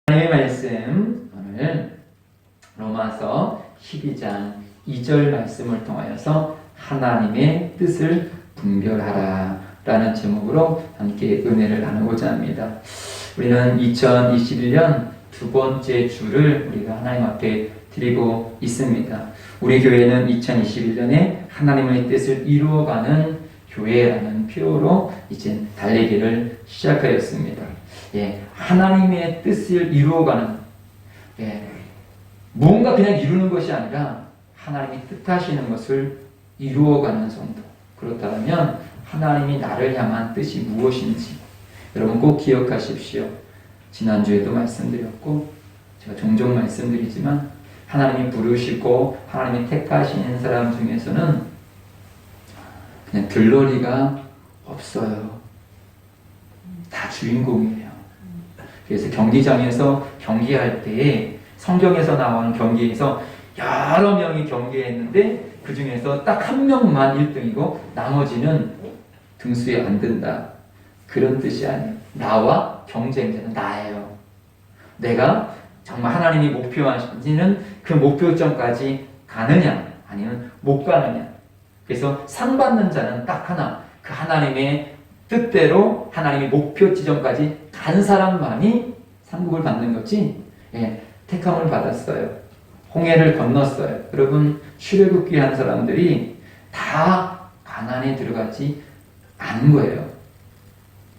하나님의 말씀 오늘 로마서 12장 2절 말씀을 통하여서 하나님의 뜻을 분별하라 라는 제목으로 함께 은혜를 나누고자 합니다. 우리는 2021년 두 번째 주를 우리가 하나님 앞에 드리고 있습니다. 우리 교회는 2021년에 하나님의 뜻을 이루어가는 교회라는 표로 이제 달리기를 시작하였습니다. 하나님의 뜻을 이루어가는, 뭔가 그냥 이루는 것이 아니라 하나님이 뜻하시는 것을 이루어가는 성도. 그렇다면 하나님이 나를 향한 뜻이 무엇인지 여러분 꼭 기억하십시오. 지난주에도 말씀드렸고 제가 종종 말씀드리지만 하나님이 부르시고 하나님이 택하시는 사람 중에서는 그냥 들러리가 없어요. 다 주인공이에요. 그래서 경기장에서 경기할 때에 성경에서 나오는 경기에서 여러 명이 경기했는데 그 중에서 딱 한 명만 1등이고 나머지는 등수에 안 든다. 그런 뜻이 아니에요. 나와 경쟁자는 나예요. 내가 정말 하나님이 목표하시는 그 목표점까지 가느냐 아니면 못 가느냐. 그래서 상 받는 자는 딱 하나. 그 하나님의 뜻대로 하나님의 목표 지점까지 간 사람만이 상급을 받는 거지. 택함을 받았어요. 홍해를 건넜어요. 여러분 출애굽기 한 사람들이 다 가나안에 들어가지 않은 거예요.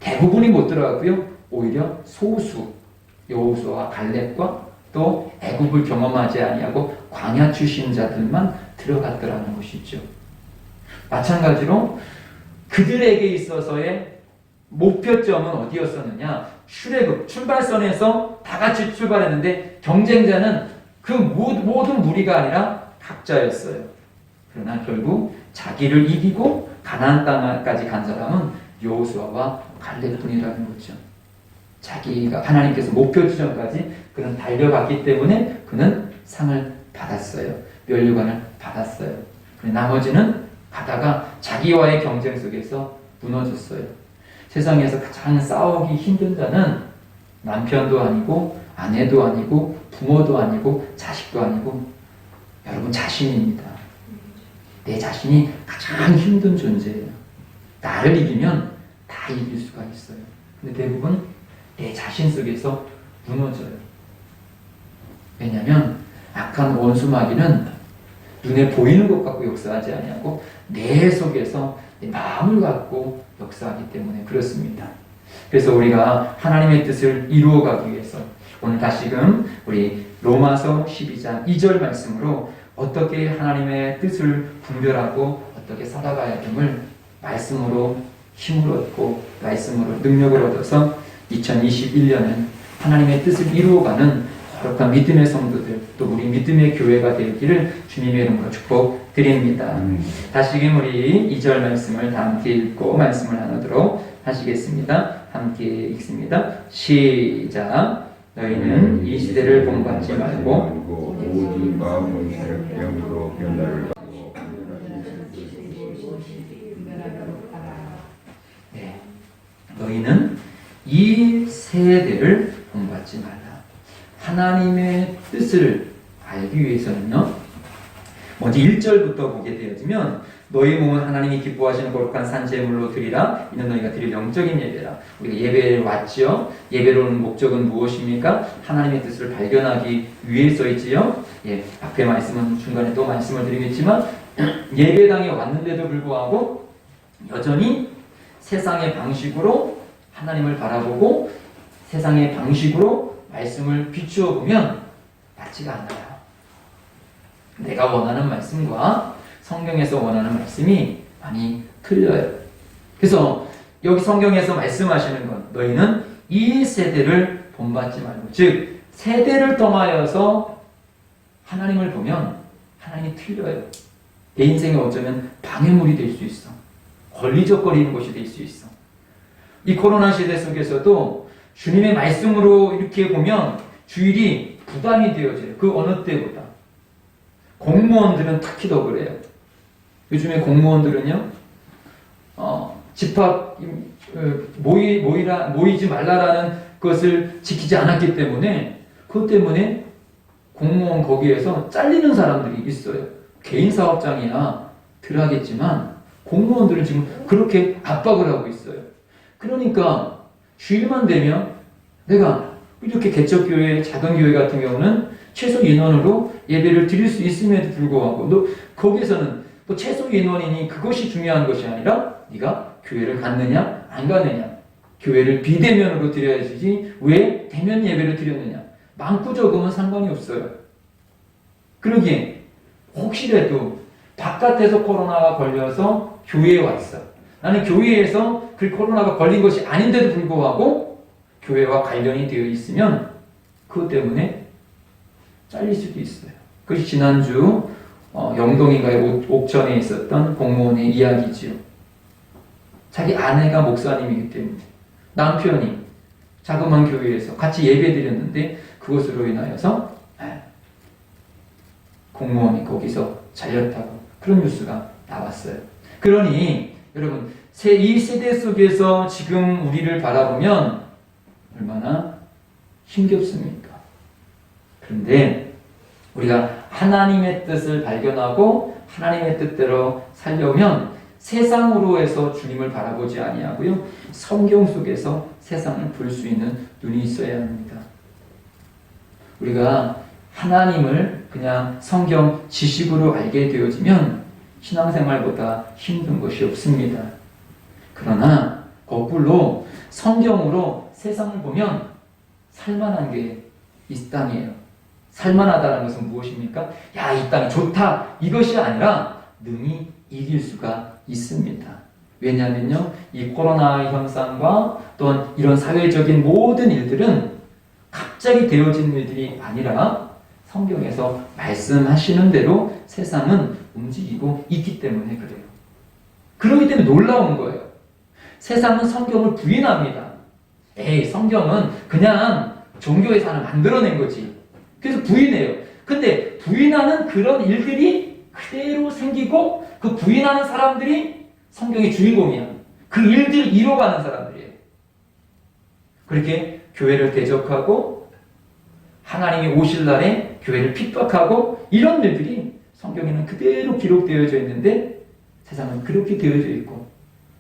대부분이 못 들어갔고요. 오히려 소수 여호수아와 갈렙과 또 애굽을 경험하지 아니하고 광야 출신 자들만 들어갔더라는 것이죠. 마찬가지로 그들에게 있어서의 목표점은 어디였었느냐? 출애굽 출발선에서 다 같이 출발했는데 경쟁자는 그 모든 무리가 아니라 각자였어요. 그러나 결국 자기를 이기고 가나안 땅까지 간 사람은 여호수아와 갈렙뿐이라는 거죠. 자기가 하나님께서 목표 지점까지 그는 달려갔기 때문에 그는 상을 받았어요. 면류관을 받았어요. 나머지는 가다가 자기와의 경쟁 속에서 무너졌어요. 세상에서 가장 싸우기 힘든 자는 남편도 아니고 아내도 아니고 부모도 아니고 자식도 아니고 여러분 자신입니다. 내 자신이 가장 힘든 존재예요. 나를 이기면 다 이길 수가 있어요. 근데 대부분 내 자신 속에서 무너져요. 왜냐하면 악한 원수 마귀는 눈에 보이는 것 갖고 역사하지 아니하고 내 속에서 내 마음을 갖고 역사하기 때문에 그렇습니다. 그래서 우리가 하나님의 뜻을 이루어가기 위해서 오늘 다시금 우리 로마서 12장 2절 말씀으로 어떻게 하나님의 뜻을 분별하고 어떻게 살아가야 됨을 말씀으로 힘을 얻고 말씀으로 능력을 얻어서 2021년은 하나님의 뜻을 이루어가는 거룩한 믿음의 성도들 또 우리 믿음의 교회가 되기를 주님의 이름으로 축복드립니다. 다시금 우리 2절 말씀을 다 함께 읽고 말씀을 나누도록 하시겠습니다. 함께 읽습니다. 시작. 너희는 이 시대를 본받지 말고 오직 마음은 영으로 변화를 받고 너희는 이 세대를 본받지 말라. 하나님의 뜻을 알기 위해서는요. 먼저 1절부터 보게 되어지면 너희 몸은 하나님이 기뻐하시는 거룩한 산제물로 드리라. 이는 너희가 드릴 영적인 예배라. 우리가 예배를 왔지요. 예배로 오는 목적은 무엇입니까? 하나님의 뜻을 발견하기 위해서이지요. 앞에 말씀은 중간에 또 말씀을 드리겠지만 예배당에 왔는데도 불구하고 여전히 세상의 방식으로 하나님을 바라보고 세상의 방식으로 말씀을 비추어 보면 맞지가 않아요. 내가 원하는 말씀과 성경에서 원하는 말씀이 많이 틀려요. 그래서 여기 성경에서 말씀하시는 건 너희는 이 세대를 본받지 말고, 즉 세대를 통하여서 하나님을 보면 하나님이 틀려요. 내 인생에 어쩌면 방해물이 될 수 있어. 걸리적거리는 것이 될 수 있어. 이 코로나 시대 속에서도 주님의 말씀으로 이렇게 보면 주일이 부담이 되어져요. 그 어느 때보다. 공무원들은 특히 더 그래요. 요즘에 공무원들은요, 집합 모이지 말라라는 것을 지키지 않았기 때문에 그것 때문에 공무원 거기에서 잘리는 사람들이 있어요. 개인 사업장이야 덜 하겠지만 공무원들은 지금 그렇게 압박을 하고 있어요. 그러니까 주일만 되면 내가 이렇게 개척교회, 작은 교회 같은 경우는 최소 인원으로 예배를 드릴 수 있음에도 불구하고 너 거기서는 뭐 최소 인원이니 그것이 중요한 것이 아니라 네가 교회를 갔느냐 안 가느냐, 교회를 비대면으로 드려야지 왜 대면 예배를 드렸느냐, 많고 적으면 상관이 없어요. 그러기에 혹시라도 바깥에서 코로나가 걸려서 교회에 왔어. 나는 교회에서 그 코로나가 걸린 것이 아닌데도 불구하고 교회와 관련이 되어 있으면 그것 때문에 잘릴 수도 있어요. 그것이 지난주 영동인가의 옥천에 있었던 공무원의 이야기지요. 자기 아내가 목사님이기 때문에 남편이 자그마한 교회에서 같이 예배드렸는데 그것으로 인하여서 공무원이 거기서 잘렸다고 그런 뉴스가 나왔어요. 그러니 여러분 이 세대 속에서 지금 우리를 바라보면 얼마나 힘겹습니까? 그런데 우리가 하나님의 뜻을 발견하고 하나님의 뜻대로 살려면 세상으로 해서 주님을 바라보지 아니하고요, 성경 속에서 세상을 볼 수 있는 눈이 있어야 합니다. 우리가 하나님을 그냥 성경 지식으로 알게 되어지면 신앙생활보다 힘든 것이 없습니다. 그러나 거꾸로 성경으로 세상을 보면 살만한 게 이 땅이에요. 살만하다는 것은 무엇입니까? 야, 이 땅이 좋다 이것이 아니라 능히 이길 수가 있습니다. 왜냐하면요, 이 코로나 현상과 또한 이런 사회적인 모든 일들은 갑자기 되어진 일들이 아니라 성경에서 말씀하시는 대로 세상은 움직이고 있기 때문에 그래요. 그렇기 때문에 놀라운 거예요. 세상은 성경을 부인합니다. 에이, 성경은 그냥 종교에서 하나 만들어낸 거지. 그래서 부인해요. 근데 부인하는 그런 일들이 그대로 생기고 그 부인하는 사람들이 성경의 주인공이야. 그 일들을 이뤄가는 사람들이에요. 그렇게 교회를 대적하고 하나님이 오실 날에 교회를 핍박하고 이런 일들이 성경에는 그대로 기록되어져 있는데 세상은 그렇게 되어져 있고,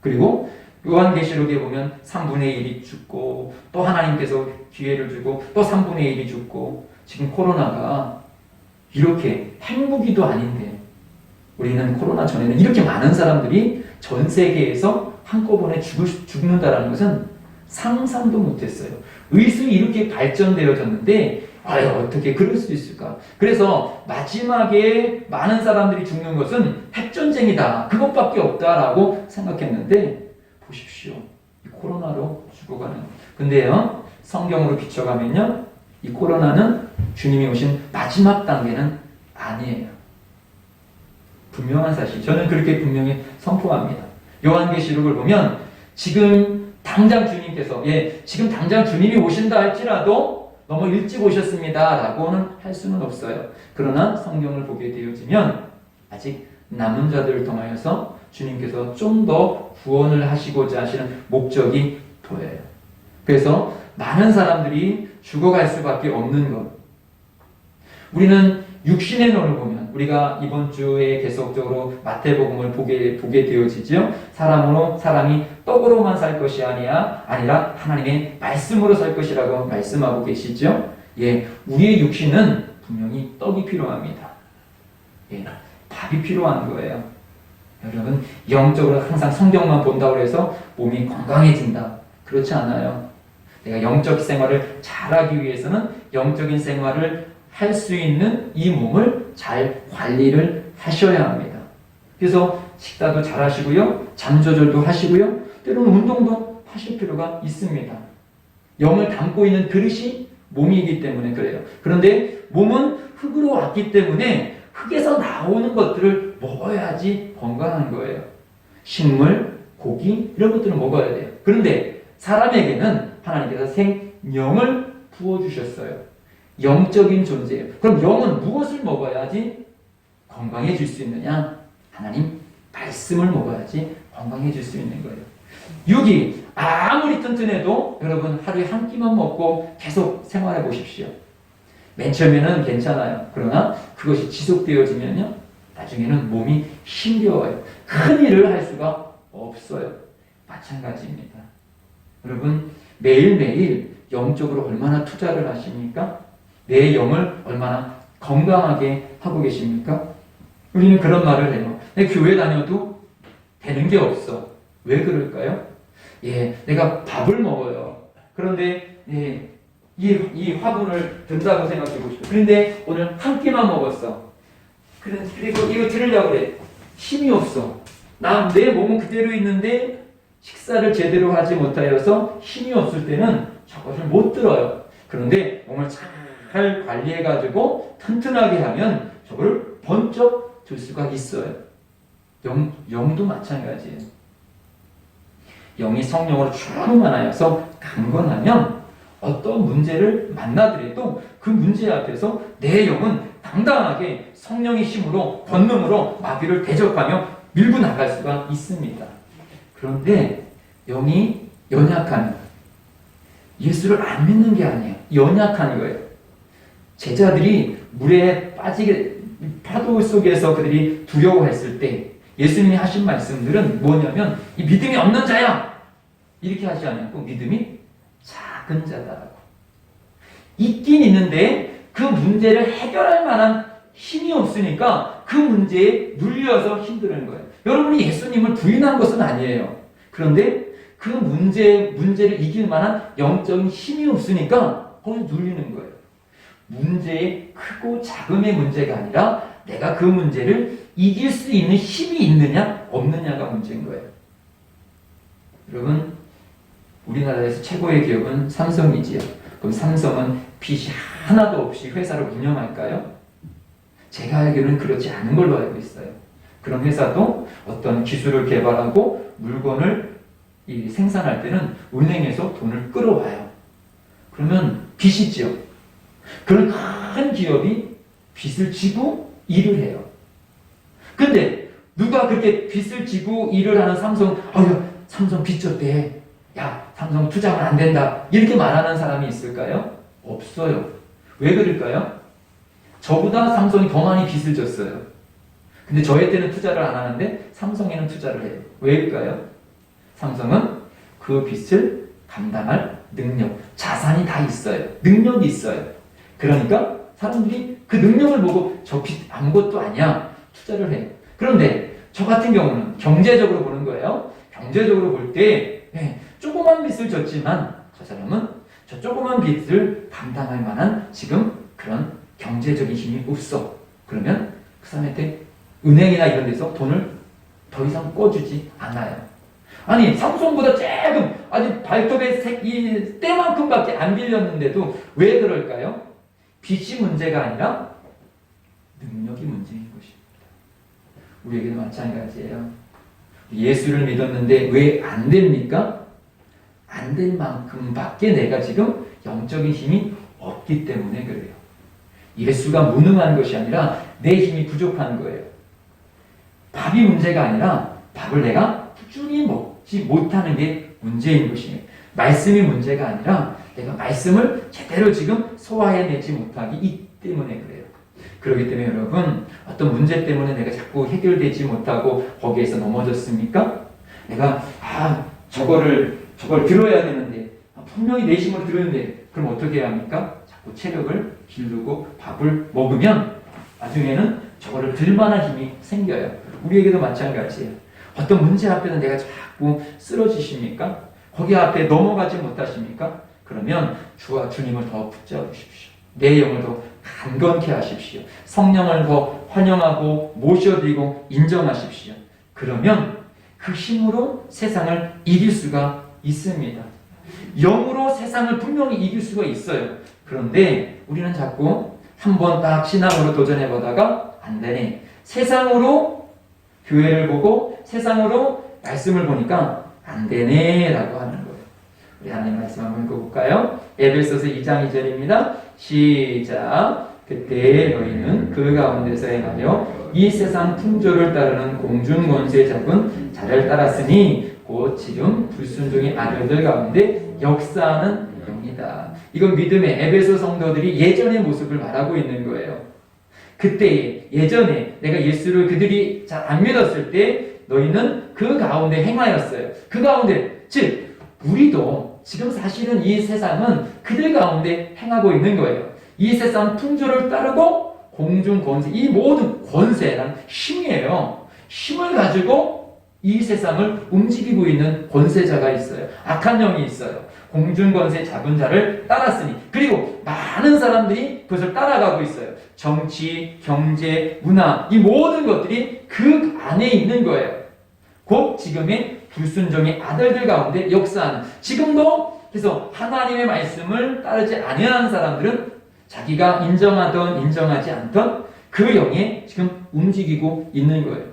그리고 요한계시록에 보면 3분의 1이 죽고 또 하나님께서 기회를 주고 또 3분의 1이 죽고, 지금 코로나가 이렇게 핵무기도 아닌데 우리는 코로나 전에는 이렇게 많은 사람들이 전 세계에서 한꺼번에 죽는다는 것은 상상도 못했어요. 의술이 이렇게 발전되어졌는데 어떻게 그럴 수 있을까? 그래서 마지막에 많은 사람들이 죽는 것은 핵전쟁이다, 그것밖에 없다라고 생각했는데 보십시오, 이 코로나로 죽어가는. 근데요, 성경으로 비춰가면요, 이 코로나는 주님이 오신 마지막 단계는 아니에요. 분명한 사실, 저는 그렇게 분명히 선포합니다. 요한계시록을 보면 지금 당장 주님께서, 지금 당장 주님이 오신다 할지라도 너무 일찍 오셨습니다 라고는 할 수는 없어요. 그러나 성경을 보게 되어지면 아직 남은 자들을 통하여서 주님께서 좀 더 구원을 하시고자 하시는 목적이 보여요. 그래서 많은 사람들이 죽어갈 수밖에 없는 것. 우리는 육신의 눈을 보면, 우리가 이번 주에 계속적으로 마태복음을 보게 되어지죠. 사람이 떡으로만 살 것이 아니라 하나님의 말씀으로 살 것이라고 말씀하고 계시죠. 우리의 육신은 분명히 떡이 필요합니다. 밥이 필요한 거예요. 여러분, 영적으로 항상 성경만 본다고 해서 몸이 건강해진다, 그렇지 않아요. 내가 영적 생활을 잘하기 위해서는 영적인 생활을 할 수 있는 이 몸을 잘 관리를 하셔야 합니다. 그래서 식사도 잘 하시고요, 잠 조절도 하시고요, 때로는 운동도 하실 필요가 있습니다. 영을 담고 있는 그릇이 몸이기 때문에 그래요. 그런데 몸은 흙으로 왔기 때문에 흙에서 나오는 것들을 먹어야지 건강한 거예요. 식물, 고기 이런 것들을 먹어야 돼요. 그런데 사람에게는 하나님께서 생명을 부어주셨어요. 영적인 존재예요. 그럼 영은 무엇을 먹어야지 건강해질 수 있느냐? 하나님 말씀을 먹어야지 건강해질 수 있는 거예요. 육이 아무리 튼튼해도 여러분 하루에 한 끼만 먹고 계속 생활해 보십시오. 맨 처음에는 괜찮아요. 그러나 그것이 지속되어지면요, 나중에는 몸이 힘겨워요. 큰 일을 할 수가 없어요. 마찬가지입니다. 여러분, 매일매일 영적으로 얼마나 투자를 하십니까? 내 영을 얼마나 건강하게 하고 계십니까? 우리는 그런 말을 해요. 내 교회 다녀도 되는 게 없어. 왜 그럴까요? 내가 밥을 먹어요. 그런데 이 화분을 든다고 생각해 보시오. 그런데 오늘 한 끼만 먹었어. 그리고 이거 들으려고 그래. 힘이 없어. 내 몸은 그대로 있는데 식사를 제대로 하지 못하여서 힘이 없을 때는 저것을 못 들어요. 그런데 몸을 잘 관리해가지고 튼튼하게 하면 저걸 번쩍 들 수가 있어요. 영도 마찬가지예요. 영이 성령으로 충만하여서 강건하면 어떤 문제를 만나더라도 그 문제 앞에서 내 영은 당당하게 성령의 힘으로 권능으로 마귀를 대적하며 밀고 나갈 수가 있습니다. 그런데 영이 연약하면 예수를 안 믿는 게 아니에요. 연약한 거예요. 제자들이 물에 빠지게 파도 속에서 그들이 두려워했을 때 예수님이 하신 말씀들은 뭐냐면 이 믿음이 없는 자야 이렇게 하지 않고 믿음이 작은 자다라고. 있긴 있는데 그 문제를 해결할 만한 힘이 없으니까 그 문제에 눌려서 힘드는 거예요. 여러분이 예수님을 부인한 것은 아니에요. 그런데 그 문제를 이길 만한 영적인 힘이 없으니까 거기서 눌리는 거예요. 문제의 크고 작음의 문제가 아니라 내가 그 문제를 이길 수 있는 힘이 있느냐 없느냐가 문제인 거예요. 여러분, 우리나라에서 최고의 기업은 삼성이지요. 그럼 삼성은 빚이 하나도 없이 회사를 운영할까요? 제가 알기로는 그렇지 않은 걸로 알고 있어요. 그런 회사도 어떤 기술을 개발하고 물건을 생산할 때는 은행에서 돈을 끌어와요. 그러면 빚이지요. 그런 큰 기업이 빚을 지고 일을 해요. 근데 누가 그렇게 빚을 지고 일을 하는 삼성 빚 졌대. 야, 삼성 투자하면 안 된다. 이렇게 말하는 사람이 있을까요? 없어요. 왜 그럴까요? 저보다 삼성이 더 많이 빚을 졌어요. 근데 저희한테는 투자를 안 하는데 삼성에는 투자를 해요. 왜일까요? 삼성은 그 빚을 감당할 능력, 자산이 다 있어요. 능력이 있어요. 그러니까 사람들이 그 능력을 보고 저 빚 아무것도 아니야. 투자를 해요. 그런데 저 같은 경우는 경제적으로 보는 거예요. 경제적으로 볼 때 조그만 빚을 졌지만 저 사람은 저 조그만 빚을 감당할 만한 지금 그런 경제적인 힘이 없어. 그러면 그 사람한테 은행이나 이런 데서 돈을 더 이상 꿔주지 않아요. 아니, 삼성보다 조금 아직 발톱의 이 때만큼밖에 안 빌렸는데도 왜 그럴까요? 빚이 문제가 아니라 능력이 문제인 것입니다. 우리에게도 마찬가지예요. 예수를 믿었는데 왜 안 됩니까? 안 될 만큼밖에 내가 지금 영적인 힘이 없기 때문에 그래요. 예수가 무능한 것이 아니라 내 힘이 부족한 거예요. 밥이 문제가 아니라 밥을 내가 꾸준히 먹지 못하는 게 문제인 것이에요. 말씀이 문제가 아니라 내가 말씀을 제대로 지금 소화해내지 못하기 때문에 그래요. 그렇기 때문에 여러분, 어떤 문제 때문에 내가 자꾸 해결되지 못하고 거기에서 넘어졌습니까? 내가 저걸 들어야 되는데 분명히 내 힘으로 들었는데 그럼 어떻게 해야 합니까? 자꾸 체력을 기르고 밥을 먹으면 나중에는 저거를 들만한 힘이 생겨요. 우리에게도 마찬가지예요. 어떤 문제 앞에는 내가 자꾸 쓰러지십니까? 거기 앞에 넘어가지 못하십니까? 그러면 주와 주님을 더 붙잡으십시오. 내 영을 더 강건케 하십시오. 성령을 더 환영하고 모셔드리고 인정하십시오. 그러면 그 힘으로 세상을 이길 수가 있습니다. 영으로 세상을 분명히 이길 수가 있어요. 그런데 우리는 자꾸 한번 딱 신앙으로 도전해보다가 안 되네. 세상으로 교회를 보고 세상으로 말씀을 보니까 안 되네 라고 하는 거예요. 우리 하나님 말씀 한번 읽어볼까요? 에베소서 2장 2절입니다. 시작. 그때 너희는 그 가운데서 행하며 이 세상 풍조를 따르는 공중 권세 잡은 자를 따랐으니 곧 지금 불순종의 아들들 가운데 역사하는 영이다. 이건 믿음의 에베소 성도들이 예전의 모습을 말하고 있는 거예요. 그때 예전에 내가 예수를 그들이 잘 안 믿었을 때 너희는 그 가운데 행하였어요. 그 가운데 즉 우리도 지금 사실은 이 세상은 그들 가운데 행하고 있는 거예요. 이 세상 풍조를 따르고 공중 권세, 이 모든 권세란 힘이에요. 힘을 가지고 이 세상을 움직이고 있는 권세자가 있어요. 악한 영이 있어요. 공중 권세 잡은 자를 따랐으니, 그리고 많은 사람들이 그것을 따라가고 있어요. 정치, 경제, 문화, 이 모든 것들이 그 안에 있는 거예요. 곧 지금의 불순종의 아들들 가운데 역사하는, 지금도 그래서 하나님의 말씀을 따르지 아니하는 사람들은 자기가 인정하던 인정하지 않던 그 영에 지금 움직이고 있는 거예요.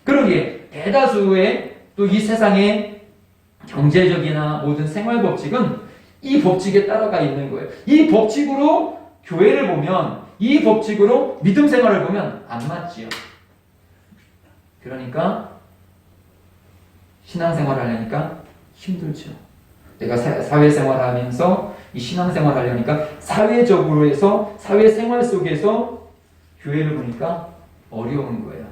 그러기에 대다수의 또 이 세상의 경제적이나 모든 생활 법칙은 이 법칙에 따라가 있는 거예요. 이 법칙으로 교회를 보면, 이 법칙으로 믿음 생활을 보면 안 맞지요. 그러니까 신앙생활 하려니까 힘들죠. 내가 사회생활 하면서 이 신앙생활 하려니까 사회적으로 해서 사회생활 속에서 교회를 보니까 어려운 거예요.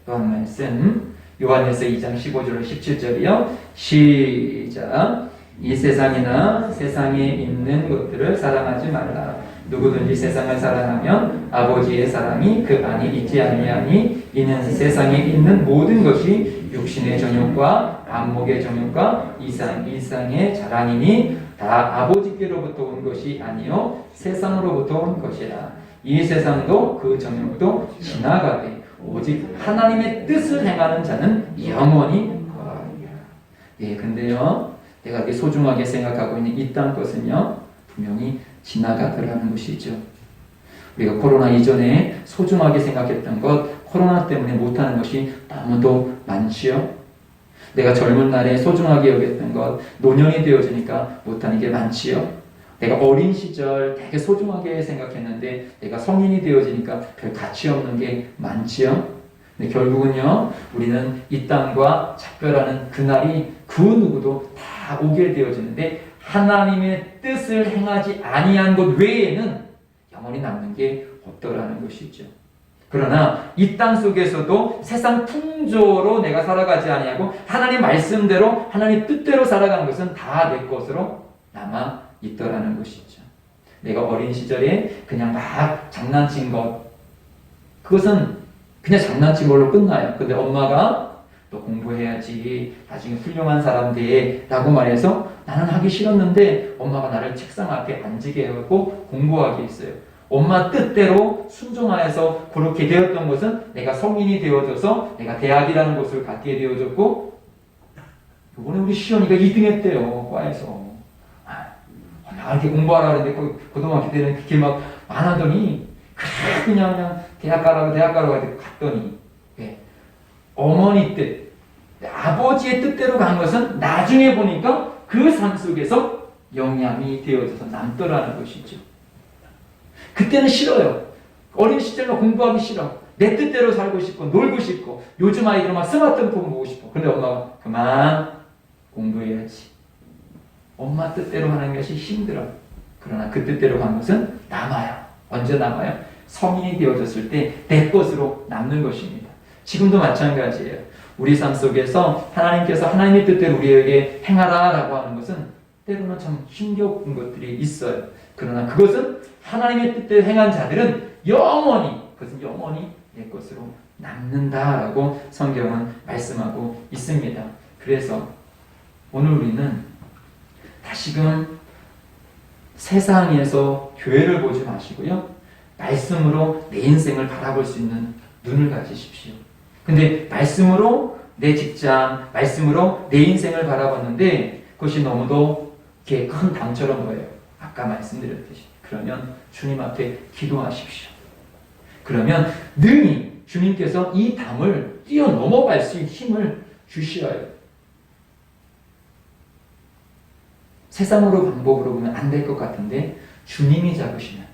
또 한 말씀, 요한에서 2장 15절 17절이요. 시작. 이 세상이나 세상에 있는 것들을 사랑하지 말라. 누구든지 세상을 사랑하면 아버지의 사랑이 그 안에 있지 아니하니, 이는 세상에 있는 모든 것이 육신의 정욕과 안목의 정욕과 이상의 자랑이니 다 아버지께로부터 온 것이 아니요 세상으로부터 온 것이라. 이 세상도 그 정욕도 지나가되 오직 하나님의 뜻을 행하는 자는 영원히 거하리라. 예, 근데요, 내가 소중하게 생각하고 있는 이 땅 것은요, 분명히 지나가더라는 것이죠. 우리가 코로나 이전에 소중하게 생각했던 것, 코로나 때문에 못하는 것이 너무도 많지요. 내가 젊은 날에 소중하게 여겼던 것, 노년이 되어지니까 못하는 게 많지요. 내가 어린 시절 되게 소중하게 생각했는데 내가 성인이 되어지니까 별 가치 없는 게 많지요. 근데 결국은요, 우리는 이 땅과 작별하는 그날이 그 누구도 다 오게 되어지는데, 하나님의 뜻을 행하지 아니한 것 외에는 영원히 남는 게 없더라는 것이죠. 그러나 이 땅 속에서도 세상 풍조로 내가 살아가지 아니하고 하나님 말씀대로 하나님 뜻대로 살아가는 것은 다 내 것으로 남아 있더라는 것이죠. 내가 어린 시절에 그냥 막 장난친 것, 그것은 그냥 장난친 걸로 끝나요. 근데 엄마가 너 공부해야지, 나중에 훌륭한 사람 돼 라고 말해서 나는 하기 싫었는데 엄마가 나를 책상 앞에 앉게 하고 공부하게 했어요. 엄마 뜻대로 순종하여서 그렇게 되었던 것은 내가 성인이 되어져서 내가 대학이라는 곳을 갖게 되어졌고, 이번에 우리 시연이가 2등 했대요, 과에서. 나 이렇게 공부하라 그랬는데 고등학교 때는 그렇게 막 안 하더니 그냥 대학 가라고 갔더니, 네. 어머니 뜻, 아버지의 뜻대로 간 것은 나중에 보니까 그 삶 속에서 영향이 되어져서 남더라는 것이죠. 그때는 싫어요. 어린 시절로 공부하기 싫어. 내 뜻대로 살고 싶고 놀고 싶고, 요즘 아이들은 막 스마트폰 보고 싶어. 근데 엄마가 그만 공부해야지. 엄마 뜻대로 하는 것이 힘들어. 그러나 그 뜻대로 간 것은 남아요. 언제 남아요? 성인이 되어졌을 때 내 것으로 남는 것입니다. 지금도 마찬가지예요. 우리 삶 속에서 하나님께서 하나님의 뜻대로 우리에게 행하라라고 하는 것은 때로는 참 힘겨운 것들이 있어요. 그러나 그것은 하나님의 뜻대로 행한 자들은 그것은 영원히 내 것으로 남는다라고 성경은 말씀하고 있습니다. 그래서 오늘 우리는 다시금 세상에서 교회를 보지 마시고요, 말씀으로 내 인생을 바라볼 수 있는 눈을 가지십시오. 근데 말씀으로 내 직장, 말씀으로 내 인생을 바라봤는데 그것이 너무도 이렇게 큰 담처럼 보여요. 아까 말씀드렸듯이. 그러면 주님 앞에 기도하십시오. 그러면 능히 주님께서 이 담을 뛰어넘어갈 수 있는 힘을 주시어요. 세상으로 방법으로 보면 안 될 것 같은데 주님이 잡으시면,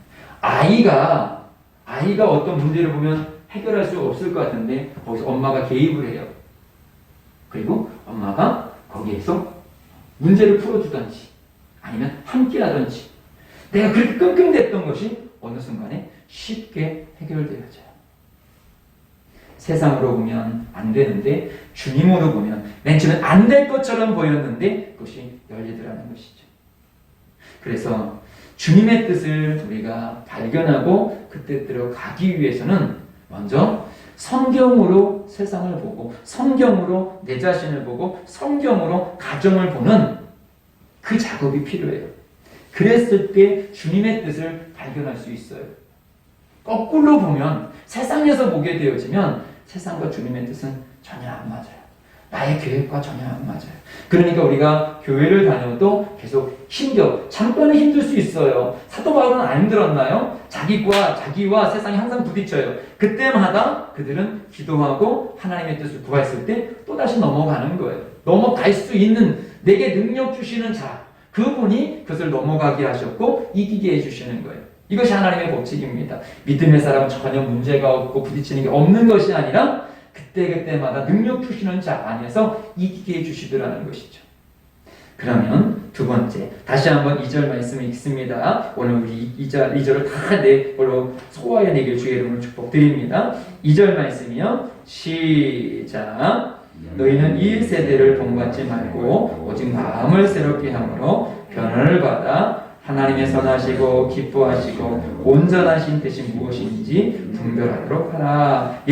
아이가 어떤 문제를 보면 해결할 수 없을 것 같은데 거기서 엄마가 개입을 해요. 그리고 엄마가 거기에서 문제를 풀어주던지 아니면 함께 하던지 내가 그렇게 끙끙댔던 것이 어느 순간에 쉽게 해결되어져요. 세상으로 보면 안 되는데 주님으로 보면 맨 처음엔 안 될 것처럼 보였는데 그것이 열리더라는 것이죠. 그래서 주님의 뜻을 우리가 발견하고 그 뜻대로 가기 위해서는 먼저 성경으로 세상을 보고 성경으로 내 자신을 보고 성경으로 가정을 보는 그 작업이 필요해요. 그랬을 때 주님의 뜻을 발견할 수 있어요. 거꾸로 보면 세상에서 보게 되어지면 세상과 주님의 뜻은 전혀 안 맞아요. 나의 계획과 전혀 안 맞아요. 그러니까 우리가 교회를 다녀도 계속 잠깐은 힘들 수 있어요. 사도 바울은 안 힘들었나요? 자기와 세상이 항상 부딪혀요. 그때마다 그들은 기도하고 하나님의 뜻을 구했을 때 또다시 넘어가는 거예요. 넘어갈 수 있는 내게 능력 주시는 자, 그분이 그것을 넘어가게 하셨고 이기게 해주시는 거예요. 이것이 하나님의 법칙입니다. 믿음의 사람은 전혀 문제가 없고 부딪히는 게 없는 것이 아니라 그때그때마다 능력 주시는 자 안에서 이기게 해주시더라는 것이죠. 그러면 두 번째, 다시 한번 2절 말씀을 읽습니다. 오늘 우리 2절을 다 내걸로 소화해 내길 주의 이름으로 축복드립니다. 2절 말씀이요. 시작. 너희는 이 세대를 본받지 말고 오직 마음을 새롭게 함으로 변화를 받아 하나님의 선하시고 기뻐하시고 온전하신 뜻이 무엇인지 분별하도록 하라.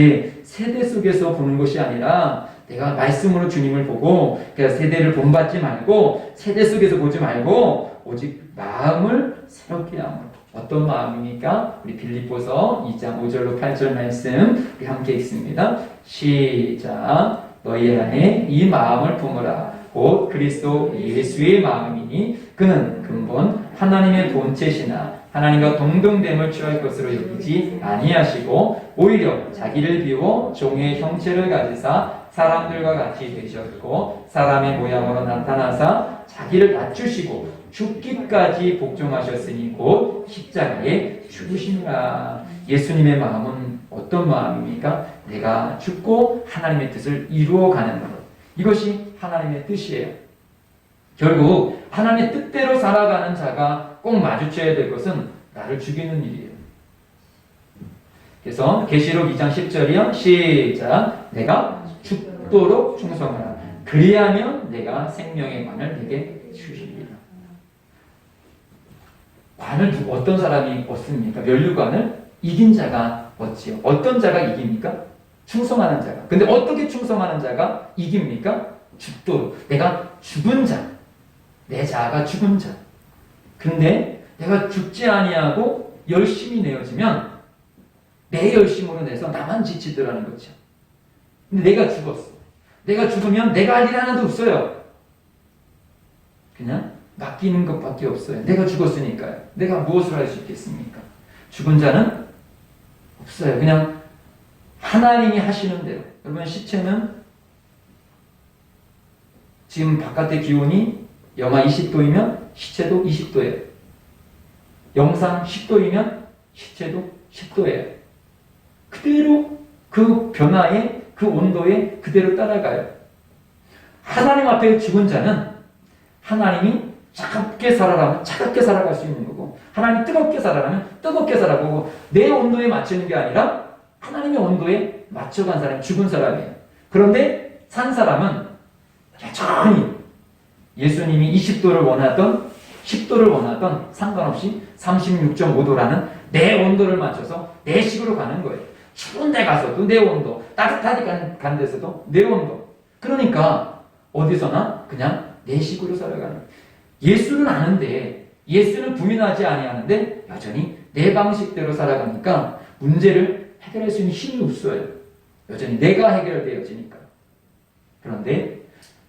세대 속에서 보는 것이 아니라 내가 말씀으로 주님을 보고 그러니까 세대를 본받지 말고 세대 속에서 보지 말고 오직 마음을 새롭게 함으로. 어떤 마음입니까? 우리 빌립보서 2장 5절로 8절 말씀 우리 함께 읽습니다. 시작. 너희 안에 이 마음을 품으라. 곧 그리스도 예수의 마음이니 그는 근본 하나님의 본체시나 하나님과 동등됨을 취할 것으로 여기지 아니하시고 오히려 자기를 비워 종의 형체를 가지사 사람들과 같이 되셨고 사람의 모양으로 나타나사 자기를 낮추시고 죽기까지 복종하셨으니 곧 십자가에 죽으시니라. 예수님의 마음은 어떤 마음입니까? 내가 죽고 하나님의 뜻을 이루어가는 것. 이것이 하나님의 뜻이에요. 결국 하나님의 뜻대로 살아가는 자가 꼭 마주쳐야 될 것은 나를 죽이는 일이에요. 그래서 계시록 2장 10절이요. 시작. 내가 죽도록 충성하라. 그리하면 내가 생명의 관을 내게 주시리라. 관을 어떤 사람이 얻습니까? 면류관을 이긴 자가 얻지요. 어떤 자가 이깁니까? 충성하는 자가. 근데 어떻게 충성하는 자가 이깁니까? 죽도록. 내가 죽은 자. 내 자아가 죽은 자. 근데 내가 죽지 아니하고 열심히 내어지면 내 열심으로 내서 나만 지치더라는 거죠. 근데 내가 죽었어. 내가 죽으면 내가 할 일 하나도 없어요. 그냥 맡기는 것밖에 없어요. 내가 죽었으니까요. 내가 무엇을 할 수 있겠습니까? 죽은 자는 없어요. 그냥 하나님이 하시는 대로. 여러분 시체는 지금 바깥의 기온이 영하 20도이면 시체도 20도예요. 영상 10도이면 시체도 10도예요. 그대로 그 변화에 그 온도에 그대로 따라가요. 하나님 앞에 죽은 자는 하나님이 차갑게 살아라면 차갑게 살아갈 수 있는 거고 하나님 뜨겁게 살아라면 뜨겁게 살아가고 내 온도에 맞추는 게 아니라 하나님의 온도에 맞춰간 사람이 죽은 사람이에요. 그런데 산 사람은 여전히 예수님이 20도를 원하던 10도를 원하던 상관없이 36.5도라는 내 온도를 맞춰서 내 식으로 가는 거예요. 추운 데 가서도 내 온도, 따뜻하게 간 데서도 내 온도. 그러니까 어디서나 그냥 내 식으로 살아가는 거예요. 예수는 아는데 예수는 부인하지 아니하는데 여전히 내 방식대로 살아가니까 문제를 해결할 수 있는 힘이 없어요. 여전히 내가 해결되어지니까. 그런데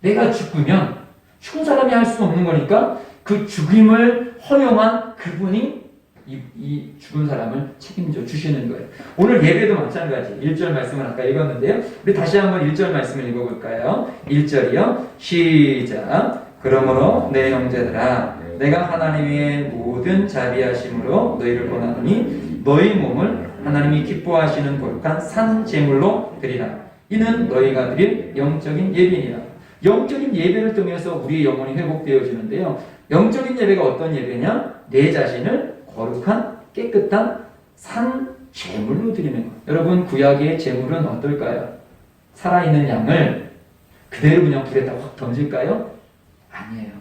내가 죽으면 죽은 사람이 할 수 없는 거니까 그 죽임을 허용한 그분이 이 죽은 사람을 책임져 주시는 거예요. 오늘 예배도 마찬가지. 1절 말씀을 아까 읽었는데요. 우리 다시 한번 1절 말씀을 읽어볼까요? 1절이요. 시작. 그러므로 내 형제들아 내가 하나님의 모든 자비하심으로 너희를 권하노니 너희 몸을 하나님이 기뻐하시는 거룩한 산 제물로 드리라. 이는 너희가 드릴 영적인 예배니라. 영적인 예배를 통해서 우리의 영혼이 회복되어지는데요. 영적인 예배가 어떤 예배냐? 내 자신을 거룩한 깨끗한 산 제물로 드리는 것. 여러분, 구약의 제물은 어떨까요? 살아있는 양을 그대로 그냥 불에다 확 던질까요? 아니에요.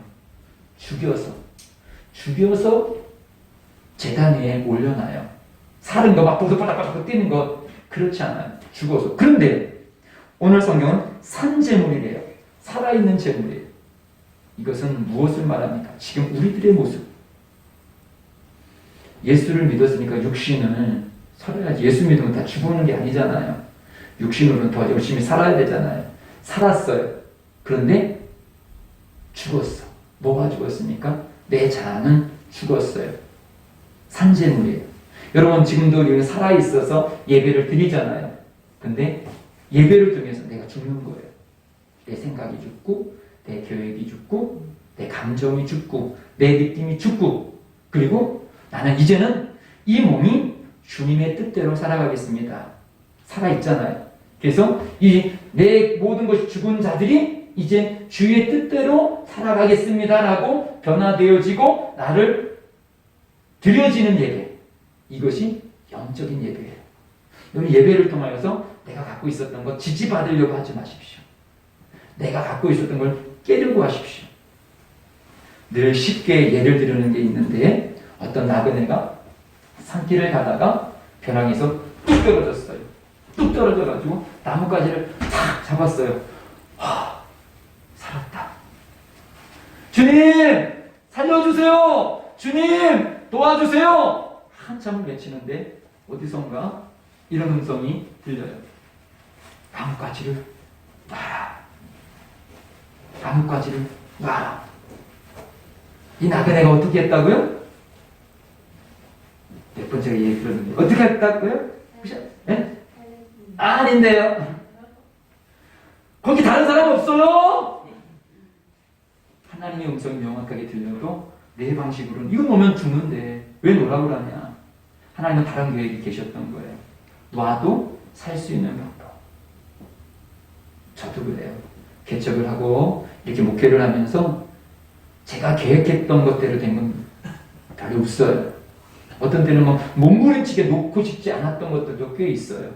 죽여서 제단 위에 올려놔요. 사는 거 막 바닥바닥 뛰는 거 그렇지 않아요. 죽어서. 그런데 오늘 성경은 산제물이래요. 살아있는 제물이에요. 이것은 무엇을 말합니까? 지금 우리들의 모습. 예수를 믿었으니까 육신을 살아야지. 예수 믿으면 다 죽어오는 게 아니잖아요. 육신으로는 더 열심히 살아야 되잖아요. 살았어요. 그런데 죽었어. 뭐가 죽었습니까? 내 자아는 죽었어요. 산제물이에요. 여러분, 지금도 우리는 살아있어서 예배를 드리잖아요. 근데 예배를 통해서 내가 죽는 거예요. 내 생각이 죽고, 내 계획이 죽고, 내 감정이 죽고, 내 느낌이 죽고, 그리고 나는 이제는 이 몸이 주님의 뜻대로 살아가겠습니다. 살아있잖아요. 그래서 이 내 모든 것이 죽은 자들이 이제 주의 뜻대로 살아가겠습니다라고 변화되어지고 나를 드려지는 예배. 이것이 영적인 예배예요. 여러분, 예배를 통하여서 내가 갖고 있었던 것 지지받으려고 하지 마십시오. 내가 갖고 있었던 걸 깨려고 하십시오. 늘 쉽게 예를 들는 게 있는데 어떤 나그네가 산길을 가다가 벼랑에서 뚝 떨어졌어요. 뚝 떨어져가지고 나뭇가지를 탁 잡았어요. 와, 살았다. 주님, 살려주세요. 주님, 도와주세요. 한참을 외치는데 어디선가 이런 음성이 들려요. 나뭇가지를 놔라. 나뭇가지를 놔라. 이 나그네가 어떻게 했다고요? 몇 번째가 얘기 들었는데 어떻게 했다고요? 네? 아닌데요. 거기 다른 사람 없어요? 하나님의 음성이 명확하게 들려도 내 방식으로는 이거 놓으면 죽는데 왜 놓으라고 그러냐. 하나님은 다른 계획이 계셨던 거예요. 놔도 살 수 있는 방법. 저도 그래요. 개척을 하고 이렇게 목회를 하면서 제가 계획했던 것대로 된 건 별로 없어요. 어떤 때는 뭐 몸부림치게 놓고 싶지 않았던 것들도 꽤 있어요.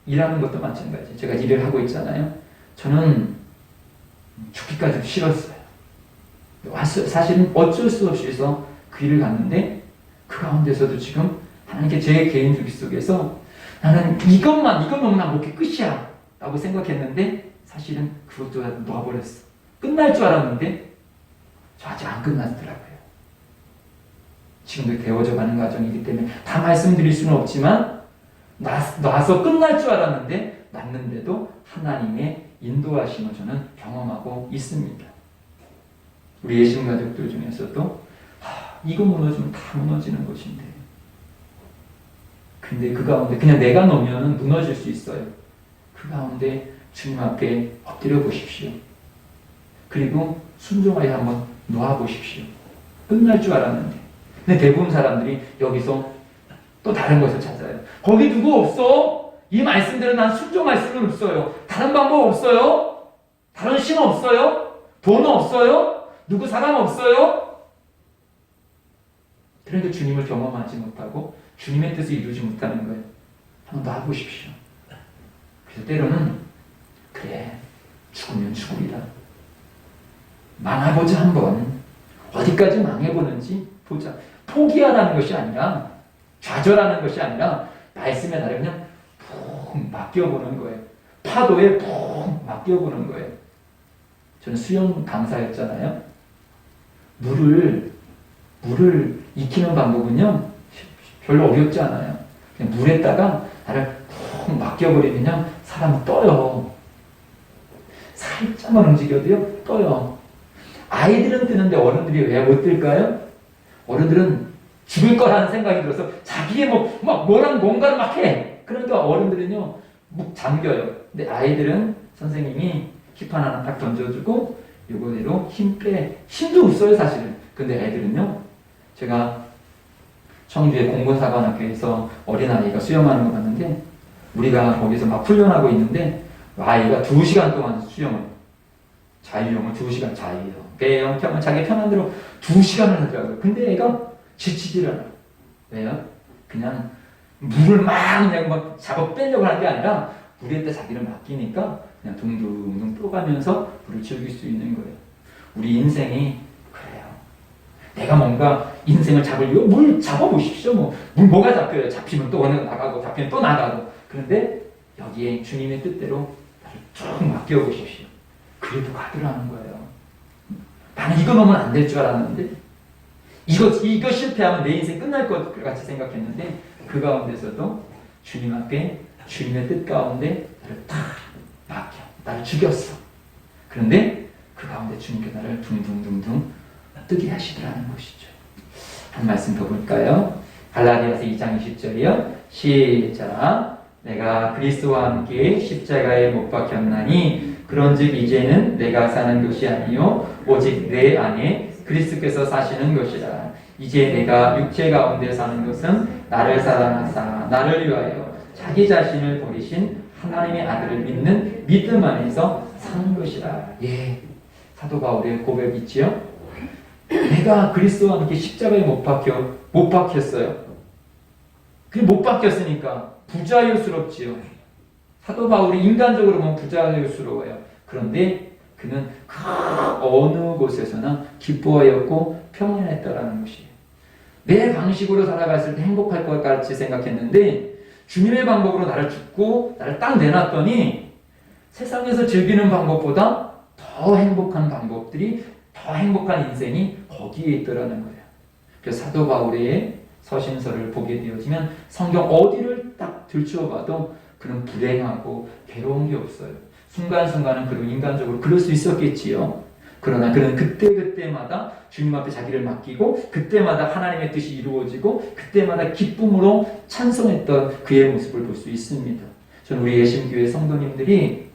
일하는 것도 마찬가지. 제가 일을 하고 있잖아요. 저는 죽기까지 싫었어요. 왔어요. 사실은 어쩔 수 없이 해서 그 일을 갔는데 그 가운데서도 지금 하나님께 제 개인주의 속에서 나는 이것만 너무나 목회 끝이야 라고 생각했는데 사실은 그것도 놓아버렸어. 끝날 줄 알았는데 저 아직 안 끝났더라고요. 지금도 배워져 가는 과정이기 때문에 다 말씀드릴 수는 없지만 놔서 끝날 줄 알았는데 놨는데도 하나님의 인도하심을 저는 경험하고 있습니다. 우리 예신 가족들 중에서도 이거 무너지면 다 무너지는 것인데 근데 그 가운데 그냥 내가 놓으면 무너질 수 있어요. 그 가운데 주님 앞에 엎드려 보십시오. 그리고 순종하여 한번 놓아 보십시오. 끝날 줄 알았는데. 근데 대부분 사람들이 여기서 또 다른 것을 찾아요. 거기 누구 없어? 이 말씀대로 난 순종할 수는 없어요. 다른 방법 없어요? 다른 신 없어요? 돈 없어요? 누구 사람 없어요? 그러니까 주님을 경험하지 못하고 주님의 뜻을 이루지 못하는 거예요. 한번 놔보십시오. 그래서 때로는 그래, 죽으면 죽으리라. 망해보자 한번. 어디까지 망해보는지 보자. 포기하라는 것이 아니라 좌절하는 것이 아니라 말씀에 나를 그냥 푹 맡겨보는 거예요. 파도에 푹 맡겨보는 거예요. 저는 수영 강사였잖아요. 물을 익히는 방법은요 별로 어렵지 않아요. 그냥 물에다가 나를 푹 맡겨버리면 그냥 사람은 떠요. 살짝만 움직여도요 떠요. 아이들은 뜨는데 어른들이 왜 못 뜰까요? 어른들은 죽을 거라는 생각이 들어서 자기의 뭔가를 막 해. 그러니까 어른들은요 묵 잠겨요. 근데 아이들은 선생님이 힙판 하나 딱 던져주고 요거대로 힘 빼. 힘도 없어요 사실은. 근데 애들은요, 제가 청주의 공군사관학교에서 어린아이가 수영하는 거 봤는데 우리가 거기서 막 훈련하고 있는데 아이가 2시간 동안 수영을 자유형을 2시간 자유형 배영 평은 자기 편한 대로 2시간을 하더라고요. 근데 애가 지치질 않아요. 왜요? 그냥 물을 막 잡아 빼려고 하는 게 아니라 물에다 자기를 맡기니까 그냥 둥둥둥 떠가면서 물을 즐길 수 있는 거예요. 우리 인생이 그래요. 내가 뭔가 인생을 잡으려고 물 잡아보십시오. 물 뭐가 잡혀요? 잡히면 또 어느 나가고 잡히면 또 나가고. 그런데 여기에 주님의 뜻대로 나를 쭉 맡겨보십시오. 그래도 가더라는 거예요. 나는 이거 넣으면 안 될 줄 알았는데 이거 실패하면 내 인생 끝날 것 같이 생각했는데 그 가운데서도 주님 앞에 주님의 뜻 가운데 나를 딱 맡겨. 나를 죽였어. 그런데 그 가운데 주님께 나를 둥둥둥둥 뜨게 하시더라는 것이죠. 한 말씀 더 볼까요? 갈라디아서 2장 20절이요. 시작. 내가 그리스도와 함께 십자가에 못 박혔나니 그런즉 이제는 내가 사는 것이 아니요 오직 내 안에 그리스도께서 사시는 것이라. 이제 내가 육체 가운데 사는 것은 나를 사랑하사 나를 위하여 자기 자신을 버리신 하나님의 아들을 믿는 믿음 안에서 사는 것이라. 예, 사도 바울의 고백 있지요? 내가 그리스도와 함께 십자가에 못 박혔어요. 그게 못 박혔으니까 부자유스럽지요. 사도 바울이 인간적으로 보면 부자유스러워요. 그런데 그는 그 어느 곳에서나 기뻐하였고 평안했다라는 것이에요. 내 방식으로 살아갔을 때 행복할 것 같이 생각했는데 주님의 방법으로 나를 죽고 나를 딱 내놨더니 세상에서 즐기는 방법보다 더 행복한 방법들이 더 행복한 인생이 거기에 있더라는 거예요. 그래서 사도 바울의 서신서를 보게 되어지면 성경 어디를 딱 들추어봐도 그는 불행하고 괴로운 게 없어요. 순간순간은 그런 인간적으로 그럴 수 있었겠지요. 그러나 그는 그때그때마다 주님 앞에 자기를 맡기고 그때마다 하나님의 뜻이 이루어지고 그때마다 기쁨으로 찬송했던 그의 모습을 볼 수 있습니다. 저는 우리 예심교회 성도님들이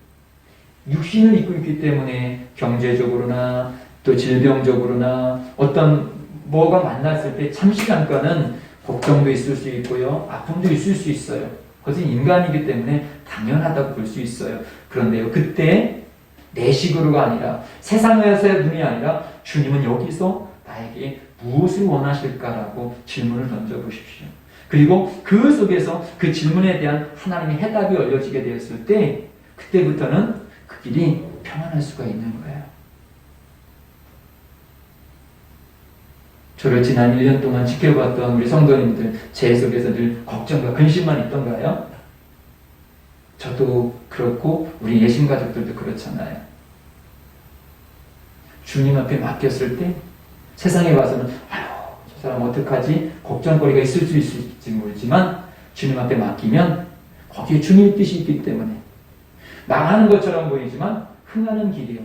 육신을 입고 있기 때문에 경제적으로나 또 질병적으로나 어떤 뭐가 만났을 때 잠시 잠깐은 걱정도 있을 수 있고요. 아픔도 있을 수 있어요. 그것은 인간이기 때문에 당연하다고 볼 수 있어요. 그런데요, 그때 내 식으로가 아니라 세상에서의 눈이 아니라 주님은 여기서 나에게 무엇을 원하실까라고 질문을 던져보십시오. 그리고 그 속에서 그 질문에 대한 하나님의 해답이 알려지게 되었을 때 그때부터는 그 길이 평안할 수가 있는 거예요. 저를 지난 1년 동안 지켜봤던 우리 성도님들 제 속에서 늘 걱정과 근심만 있던가요? 저도 그렇고 우리 예신가족들도 그렇잖아요. 주님 앞에 맡겼을 때 세상에 와서는 아유 저 사람 어떡하지? 걱정거리가 있을 수 있을지 모르지만 주님 앞에 맡기면 거기에 주님의 뜻이 있기 때문에 망하는 것처럼 보이지만 흥하는 길이요.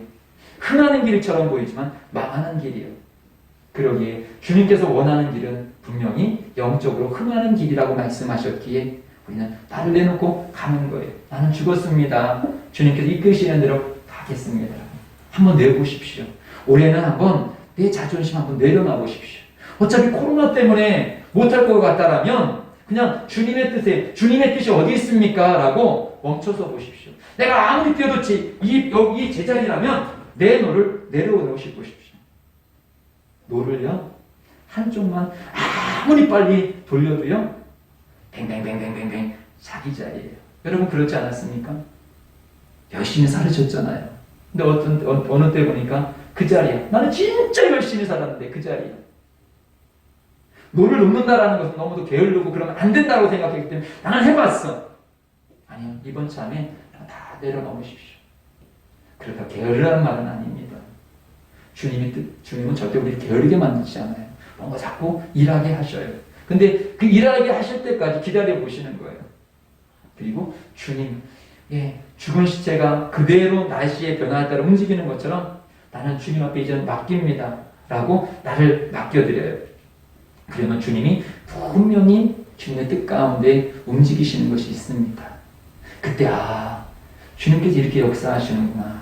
흥하는 길처럼 보이지만 망하는 길이요. 그러기에 주님께서 원하는 길은 분명히 영적으로 흥하는 길이라고 말씀하셨기에 우리는 나를 내놓고 가는 거예요. 나는 죽었습니다. 주님께서 이끄시는 대로 가겠습니다. 한번 내보십시오. 올해는 한번 내 자존심 한번 내려놔 보십시오. 어차피 코로나 때문에 못할 것 같다라면 그냥 주님의 뜻이 어디 있습니까? 라고 멈춰서 보십시오. 내가 아무리 뛰어도 이 제자리라면 내 노를 내려놓으시 보십시오. 노를요, 한쪽만 아무리 빨리 돌려도요, 뱅뱅뱅뱅뱅뱅 자기 자리예요. 여러분 그렇지 않았습니까? 열심히 살으셨잖아요. 근데 어느 때 보니까 그 자리야. 나는 진짜 열심히 살았는데 그 자리야. 노를 놓는다라는 것은 너무도 게으르고 그러면 안 된다고 생각했기 때문에 나는 해봤어. 아니요, 이번 참에 다 내려놓으십시오. 그러다 게으르라는 말은 아닙니다. 주님은 절대 우리를 게으르게 만들지 않아요. 뭔가 자꾸 일하게 하셔요. 근데 그 일하게 하실 때까지 기다려 보시는 거예요. 그리고 주님, 죽은 시체가 그대로 날씨의 변화에 따라 움직이는 것처럼 나는 주님 앞에 이제는 맡깁니다. 라고 나를 맡겨드려요. 그러면 주님이 분명히 주님의 뜻 가운데 움직이시는 것이 있습니다. 그때 주님께서 이렇게 역사하시는구나.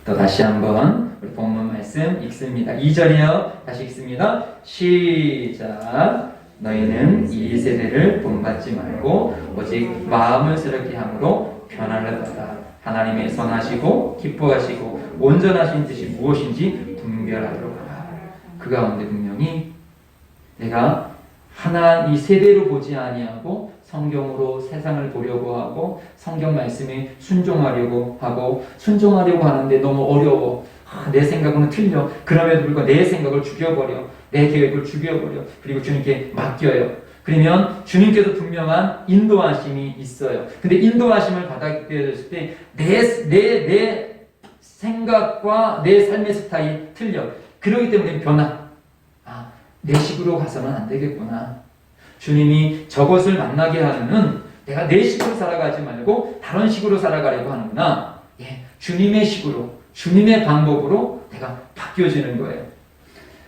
또 다시 한번 우리 본문 말씀 읽습니다. 2절이요. 다시 읽습니다. 시작. 너희는 이 세대를 본받지 말고 오직 마음을 새롭게 함으로 변화를 받아 하나님의 선하시고 기뻐하시고 온전하신 뜻이 무엇인지 분별하도록 하라. 그 가운데 분명히 내가 이 세대로 보지 아니하고 성경으로 세상을 보려고 하고 성경 말씀에 순종하려고 하는데 너무 어려워. 내 생각은 틀려. 그럼에도 불구하고 내 생각을 죽여버려. 내 계획을 죽여버려. 그리고 주님께 맡겨요. 그러면 주님께서 분명한 인도하심이 있어요. 근데 인도하심을 받게 되었을 때 내 생각과 내 삶의 스타일이 틀려. 그렇기 때문에 변화. 내 식으로 가서는 안 되겠구나. 주님이 저것을 만나게 하는 내가 내 식으로 살아가지 말고 다른 식으로 살아가려고 하는구나. 주님의 식으로, 주님의 방법으로 내가 바뀌어지는 거예요.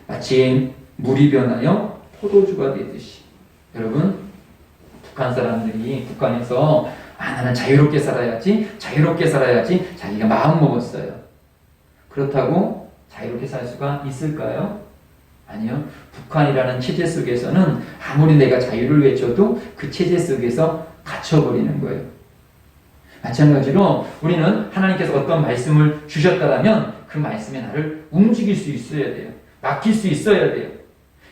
마치 물이 변하여 포도주가 되듯이. 여러분, 북한 사람들이 북한에서 나는 자유롭게 살아야지 자기가 마음 먹었어요. 그렇다고 자유롭게 살 수가 있을까요? 아니요. 북한이라는 체제 속에서는 아무리 내가 자유를 외쳐도 그 체제 속에서 갇혀버리는 거예요. 마찬가지로 우리는 하나님께서 어떤 말씀을 주셨다면 그 말씀에 나를 움직일 수 있어야 돼요. 맡길 수 있어야 돼요.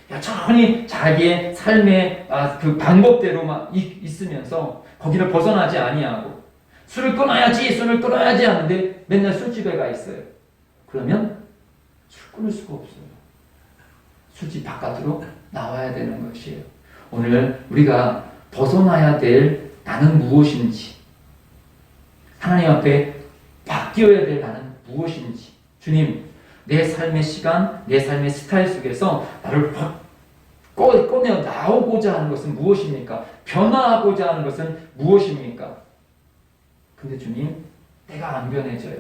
여전히 자기의 삶의 그 방법대로만 있으면서 거기를 벗어나지 아니하고 술을 끊어야지 하는데 맨날 술집에 가 있어요. 그러면 술 끊을 수가 없어요. 술집 바깥으로 나와야 되는 것이에요. 오늘 우리가 벗어나야 될 나는 무엇인지, 하나님 앞에 바뀌어야 될 나는 무엇인지, 주님, 내 삶의 시간, 내 삶의 스타일 속에서 나를 꺼내 나오고자 하는 것은 무엇입니까? 변화하고자 하는 것은 무엇입니까? 근데 주님, 내가 안 변해져요.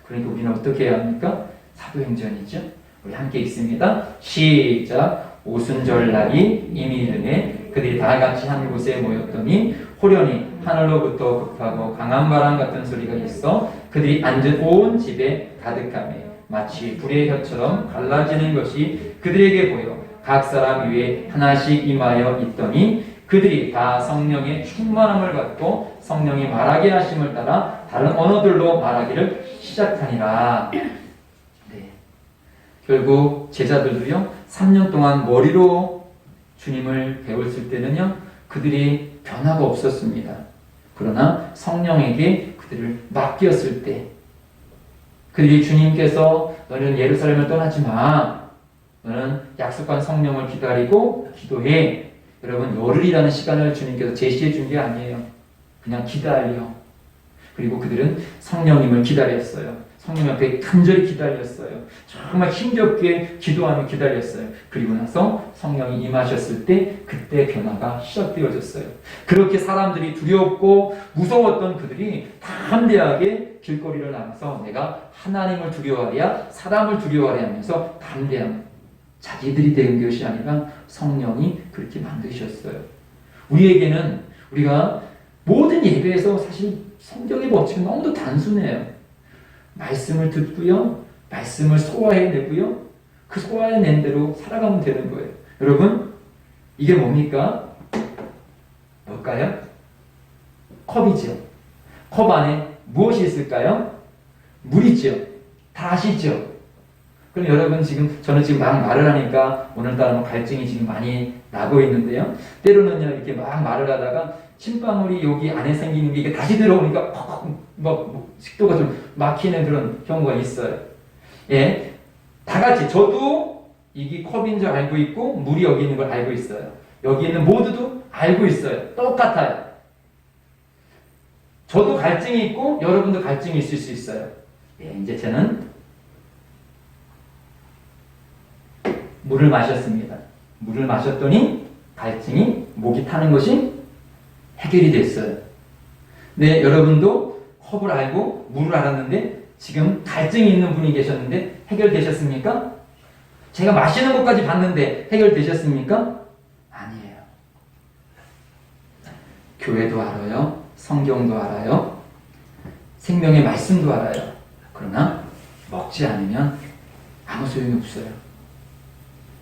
그러니까 우리는 어떻게 해야 합니까? 사도행전이죠. 우리 함께 읽습니다. 시작. 오순절날이 이미 이르네 그들이 다 같이 한 곳에 모였더니 호련히 하늘로부터 급하고 강한 바람 같은 소리가 있어 그들이 앉은 온 집에 가득하며 마치 불의 혀처럼 갈라지는 것이 그들에게 보여 각 사람 위에 하나씩 임하여 있더니 그들이 다 성령의 충만함을 받고 성령이 말하게 하심을 따라 다른 언어들로 말하기를 시작하니라. 결국 제자들도요 3년 동안 머리로 주님을 배웠을 때는요 그들이 변화가 없었습니다. 그러나 성령에게 그들을 맡겼을 때 그들이 주님께서 너는 예루살렘을 떠나지 마. 너는 약속한 성령을 기다리고 기도해. 여러분 열흘이라는 시간을 주님께서 제시해 준 게 아니에요. 그냥 기다려. 그리고 그들은 성령님을 기다렸어요. 성령 앞에 간절히 기다렸어요. 정말 힘겹게 기도하며 기다렸어요. 그리고 나서 성령이 임하셨을 때 그때 변화가 시작되어졌어요. 그렇게 사람들이 두렵고 무서웠던 그들이 담대하게 길거리를 나가서 내가 하나님을 두려워하랴 사람을 두려워하랴 하면서 담대함. 자기들이 된 것이 아니라 성령이 그렇게 만드셨어요. 우리에게는 우리가 모든 예배에서 사실 성경의 법칙은 너무도 단순해요. 말씀을 듣고요. 말씀을 소화해내고요. 그 소화해낸 대로 살아가면 되는 거예요. 여러분, 이게 뭡니까? 뭘까요? 컵이죠. 컵 안에 무엇이 있을까요? 물이죠. 다 아시죠? 그럼 여러분 저는 지금 막 말을 하니까 오늘따라 갈증이 지금 많이 나고 있는데요. 때로는요, 이렇게 막 말을 하다가 침방울이 여기 안에 생기는 게 이게 다시 들어오니까 식도가 좀 막히는 그런 경우가 있어요. 예. 다 같이 저도 이게 컵인 줄 알고 있고 물이 여기 있는 걸 알고 있어요. 여기 있는 모두도 알고 있어요. 똑같아요. 저도 갈증이 있고 여러분도 갈증이 있을 수 있어요. 예, 이제 저는 물을 마셨습니다. 물을 마셨더니 갈증이 목이 타는 것이 해결이 됐어요. 네, 여러분도 컵을 알고 물을 알았는데 지금 갈증이 있는 분이 계셨는데 해결되셨습니까? 제가 마시는 것까지 봤는데 해결되셨습니까? 아니에요. 교회도 알아요. 성경도 알아요. 생명의 말씀도 알아요. 그러나 먹지 않으면 아무 소용이 없어요.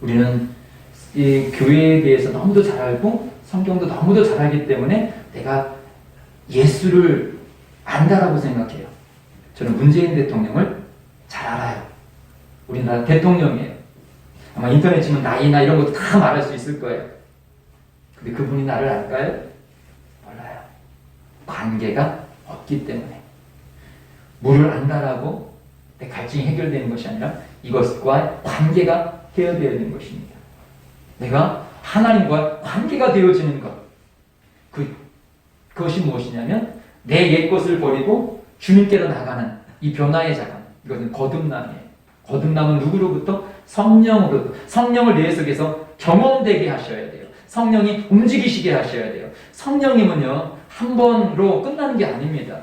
우리는 이 교회에 대해서 너무도 잘 알고 성경도 너무도 잘 알기 때문에 내가 예수를 안다라고 생각해요. 저는 문재인 대통령을 잘 알아요. 우리나라 대통령이에요. 아마 인터넷 치면 나이나 이런 것도 다 말할 수 있을 거예요. 근데 그분이 나를 알까요? 몰라요. 관계가 없기 때문에. 물을 안다라고 내 갈증이 해결되는 것이 아니라 이것과 관계가 되어야 되는 것입니다. 내가 하나님과 관계가 되어지는 것. 그것이 무엇이냐면 내 옛 것을 버리고 주님께로 나가는 이 변화의 자간. 이것은 거듭남이에요. 거듭남은 누구로부터? 성령으로부터. 성령을 내 속에서 경험되게 하셔야 돼요. 성령이 움직이시게 하셔야 돼요. 성령님은요, 한 번으로 끝나는 게 아닙니다.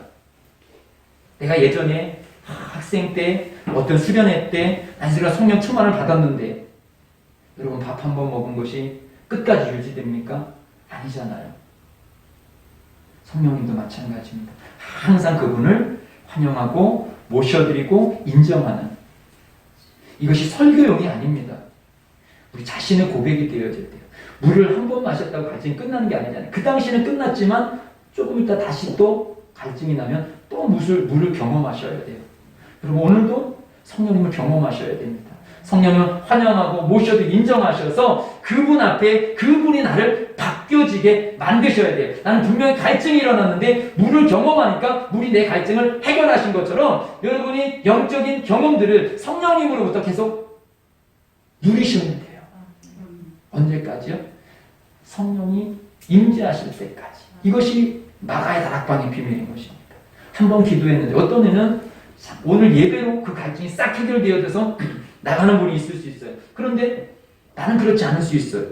내가 예전에 학생 때, 어떤 수련회 때, 제가 성령 충만을 받았는데, 여러분 밥 한 번 먹은 것이 끝까지 유지됩니까? 아니잖아요. 성령님도 마찬가지입니다. 항상 그분을 환영하고 모셔드리고 인정하는 이것이 설교용이 아닙니다. 우리 자신의 고백이 되어질 때요. 물을 한 번 마셨다고 갈증이 끝나는 게 아니잖아요. 그 당시는 끝났지만 조금 있다 다시 또 갈증이 나면 또 물을 경험하셔야 돼요. 여러분 오늘도 성령님을 경험하셔야 됩니다. 성령님을 환영하고 모셔도 인정하셔서 그분 앞에 그분이 나를 바뀌어지게 만드셔야 돼요. 나는 분명히 갈증이 일어났는데 물을 경험하니까 물이 내 갈증을 해결하신 것처럼 여러분이 영적인 경험들을 성령님으로부터 계속 누리시면 돼요. 언제까지요? 성령이 임재하실 때까지. 이것이 마가의 다락방의 비밀인 것입니다. 한 번 기도했는데 어떤 애는 오늘 예배로 그 갈증이 싹 해결되어져서 나가는 분이 있을 수 있어요. 그런데 나는 그렇지 않을 수 있어요.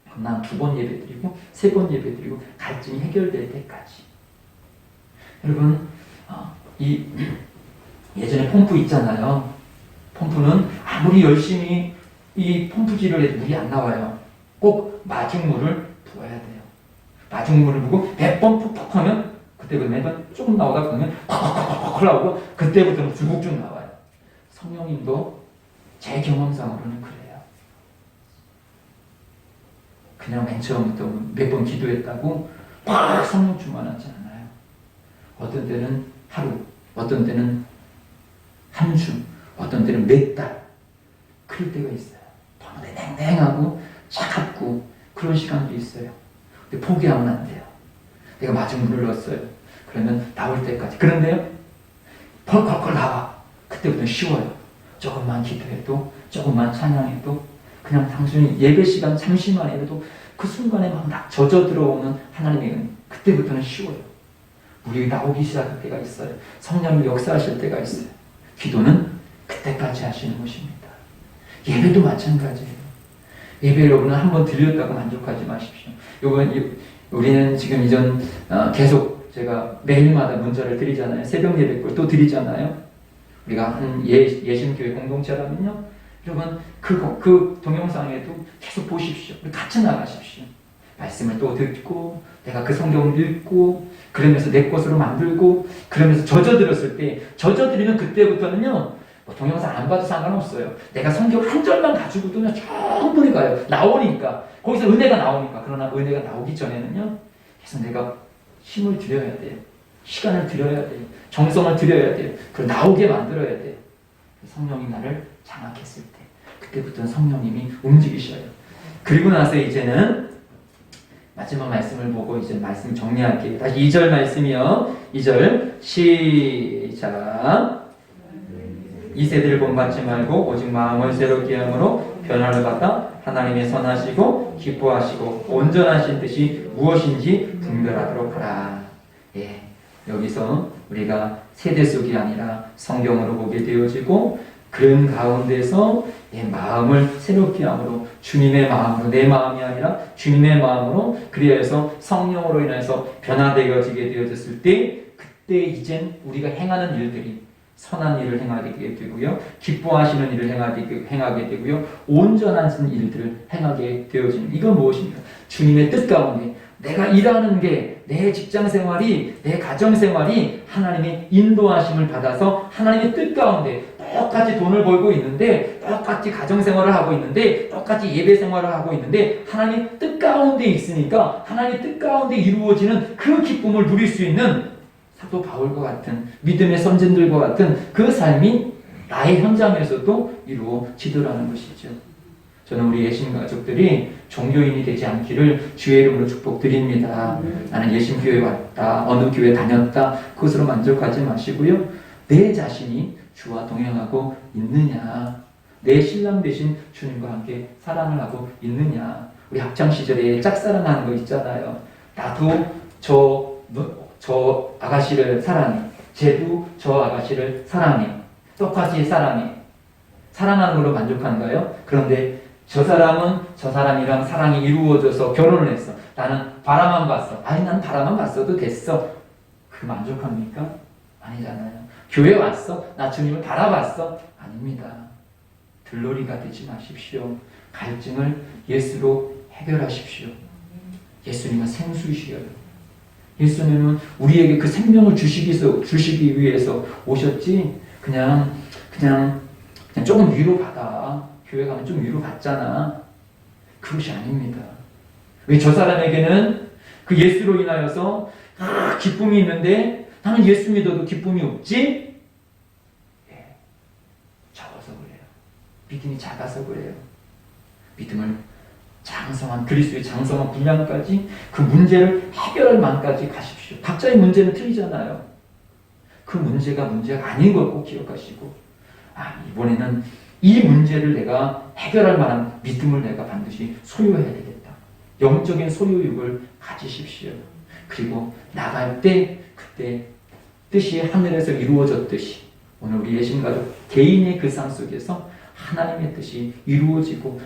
그럼 난 2번 예배 드리고 3번 예배 드리고 갈증이 해결될 때까지. 여러분 예전에 펌프 있잖아요. 펌프는 아무리 열심히 이 펌프질을 해도 물이 안 나와요. 꼭 마중물을 부어야 돼요. 마중물을 부고 몇 번 푹푹 하면 그때부터 매번 조금 나오다 보면 콱콱콱콱 나오고 그때부터는 줄국쭉 나와요. 성령님도 제 경험상으로는 그래요. 그냥 맨 처음부터 몇 번 기도했다고 막 성령 충만하지 않아요. 어떤 때는 하루, 어떤 때는 한 주, 어떤 때는 몇 달 그럴 때가 있어요. 너무 냉랭하고 차갑고 그런 시간도 있어요. 근데 포기하면 안 돼요. 내가 맞은 물을 넣었어요. 그러면 나올 때까지. 그런데요, 펄펄펄 나와. 그때부터는 쉬워요. 조금만 기도해도, 조금만 찬양해도, 그냥 단순히 예배 시간 잠시만 해도 그 순간에 막 젖어 들어오는 하나님의 은, 그때부터는 쉬워요. 물이 나오기 시작할 때가 있어요. 성령이 역사하실 때가 있어요. 기도는 그때까지 하시는 것입니다. 예배도 마찬가지예요. 예배 여러분은 한번 드렸다고 만족하지 마십시오. 우리는 지금 이전 계속 제가 매일마다 문자를 드리잖아요. 새벽 예배 또 드리잖아요. 우리가 한 예심교회 공동체라면요. 여러분 그 동영상에도 계속 보십시오. 같이 나가십시오. 말씀을 또 듣고 내가 그 성경을 읽고 그러면서 내 것으로 만들고 그러면서 젖어들었을 때 젖어들이면 그때부터는요. 동영상 안 봐도 상관없어요. 내가 성경 한 절만 가지고도 그냥 충분히 가요. 나오니까. 거기서 은혜가 나오니까. 그러나 은혜가 나오기 전에는요. 계속 내가 힘을 들여야 돼요. 시간을 들여야 돼요. 정성을 들여야 돼요. 그걸 나오게 만들어야 돼요. 성령이 나를 장악했을 때. 그때부터는 성령님이 움직이셔요. 그리고 나서 이제는 마지막 말씀을 보고 이제 말씀 정리할게요. 다시 2절 말씀이요. 2절 시작. 이 세대를 본받지 말고 오직 마음을 새롭게 함으로 변화를 받아 하나님의 선하시고 기뻐하시고 온전하신 뜻이 무엇인지 분별하도록 하라. 예, 여기서 우리가 세대 속이 아니라 성경으로 보게 되어지고 그런 가운데서 내 마음을 새롭게 함으로 주님의 마음으로 내 마음이 아니라 주님의 마음으로 그리하여서 성령으로 인해서 변화되어지게 되어졌을 때 그때 이젠 우리가 행하는 일들이 선한 일을 행하게 되고요. 기뻐하시는 일을 행하게 되고요. 온전한 일들을 행하게 되어지는 이건 무엇입니까? 주님의 뜻 가운데 내가 일하는 게 내 직장 생활이 내 가정 생활이 하나님의 인도하심을 받아서 하나님의 뜻 가운데 똑같이 돈을 벌고 있는데, 똑같이 가정생활을 하고 있는데, 똑같이 예배생활을 하고 있는데, 하나님 뜻 가운데 있으니까 하나님 뜻 가운데 이루어지는 그 기쁨을 누릴 수 있는 사도 바울과 같은 믿음의 선진들과 같은 그 삶이 나의 현장에서도 이루어지더라는 것이죠. 저는 우리 예신 가족들이 종교인이 되지 않기를 주의 이름으로 축복드립니다. 나는 예신교회 왔다, 어느 교회 다녔다, 그것으로 만족하지 마시고요. 내 자신이 주와 동행하고 있느냐, 내 신랑 되신 주님과 함께 사랑을 하고 있느냐. 우리 학창시절에 짝사랑하는 거 있잖아요. 나도 저 아가씨를 사랑해, 쟤도 저 아가씨를 사랑해, 똑같이 사랑해. 사랑하는 걸로 만족한가요? 그런데 저 사람은 저 사람이랑 사랑이 이루어져서 결혼을 했어. 나는 바라만 봤어. 아니, 난 바라만 봤어도 됐어. 그 만족합니까? 아니잖아요. 교회 왔어? 나 주님을 바라봤어? 아닙니다. 들러리가 되지 마십시오. 갈증을 예수로 해결하십시오. 예수님은 생수시여요. 예수님은 우리에게 그 생명을 주시기 위해서 오셨지, 그냥 조금 위로받아. 교회 가면 좀 위로받잖아. 그것이 아닙니다. 왜 저 사람에게는 그 예수로 인하여서 기쁨이 있는데 나는 예수 믿어도 기쁨이 없지? 적어서 그래요. 믿음이 작아서 그래요. 믿음을 장성한, 그리스도의 장성한 분량까지, 그 문제를 해결할 만까지 가십시오. 각자의 문제는 틀리잖아요. 그 문제가 아닌 걸 꼭 기억하시고, 이번에는 이 문제를 내가 해결할 만한 믿음을 내가 반드시 소유해야 되겠다. 영적인 소유욕을 가지십시오. 그리고 나갈 때 그때 뜻이 하늘에서 이루어졌듯이 오늘 우리 예신가족 개인의 그 삶 속에서 하나님의 뜻이 이루어지고,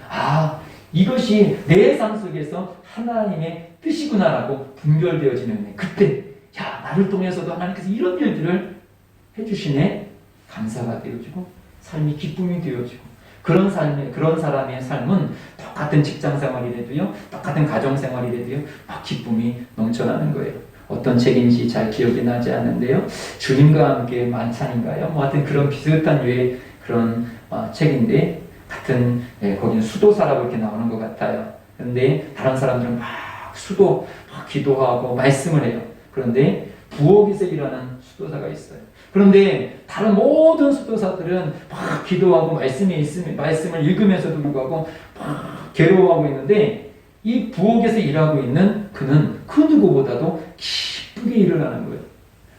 이것이 내 삶 속에서 하나님의 뜻이구나라고 분별되어지는 은혜. 그때 나를 통해서도 하나님께서 이런 일들을 해주시네. 감사가 되어지고 삶이 기쁨이 되어지고, 그런 사람의 삶은 똑같은 직장 생활이라도요, 똑같은 가정 생활이라도요, 막 기쁨이 넘쳐나는 거예요. 어떤 책인지 잘 기억이 나지 않는데요. 주님과 함께 만찬인가요? 하여튼 그런 비슷한 류의 그런 책인데, 거기는 수도사라고 이렇게 나오는 것 같아요. 그런데 다른 사람들은 막 기도하고 말씀을 해요. 그런데 부엌에서 일하는 수도사가 있어요. 그런데 다른 모든 수도사들은 막 기도하고 말씀을 읽으면서도 불구하고 막 괴로워하고 있는데, 이 부엌에서 일하고 있는 그는 그 누구보다도 기쁘게 일을 하는 거예요.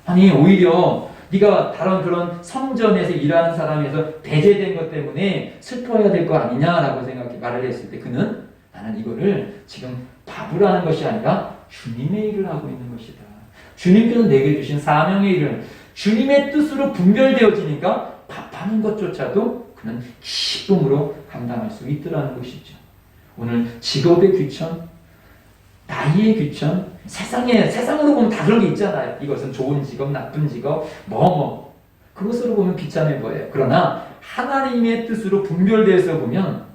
아니, 오히려 네가 다른 그런 성전에서 일하는 사람에서 배제된 것 때문에 슬퍼해야 될 거 아니냐라고 말을 했을 때, 그는 나는 이거를 지금 밥을 하는 것이 아니라 주님의 일을 하고 있는 것이다. 주님께서 내게 주신 사명의 일을 주님의 뜻으로 분별되어지니까 밥하는 것조차도 그는 기쁨으로 감당할 수 있더라는 것이죠. 오늘 직업의 귀천, 나이의 귀천, 세상으로 보면 다 그런 게 있잖아요. 이것은 좋은 직업, 나쁜 직업, 그것으로 보면 비참해 보여요. 그러나 하나님의 뜻으로 분별돼서 보면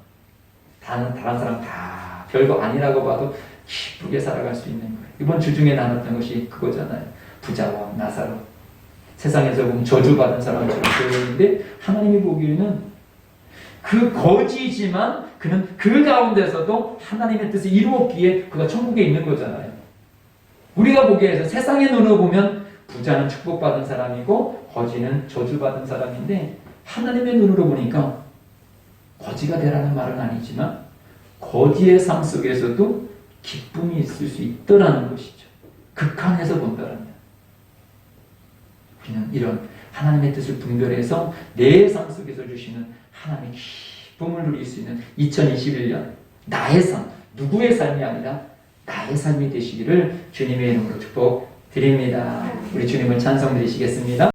다른 사람 다 별거 아니라고 봐도 기쁘게 살아갈 수 있는 거예요. 이번 주 중에 나눴던 것이 그거잖아요. 부자와 나사로. 세상에서 보면 저주받은 사람처럼 보이는데, 하나님이 보기에는 그 거지지만 그는 그 가운데서도 하나님의 뜻을 이루었기에 그가 천국에 있는 거잖아요. 우리가 보기에서 세상의 눈으로 보면 부자는 축복받은 사람이고 거지는 저주받은 사람인데, 하나님의 눈으로 보니까 거지가 되라는 말은 아니지만 거지의 삶 속에서도 기쁨이 있을 수 있더라는 것이죠. 극한에서 본다면 우리는 이런 하나님의 뜻을 분별해서 내 삶 속에서 주시는 하나님의 기쁨을 누릴 수 있는 2021년 나의 삶, 누구의 삶이 아니라 나의 삶이 되시기를 주님의 이름으로 축복드립니다. 우리 주님을 찬송드리시겠습니다.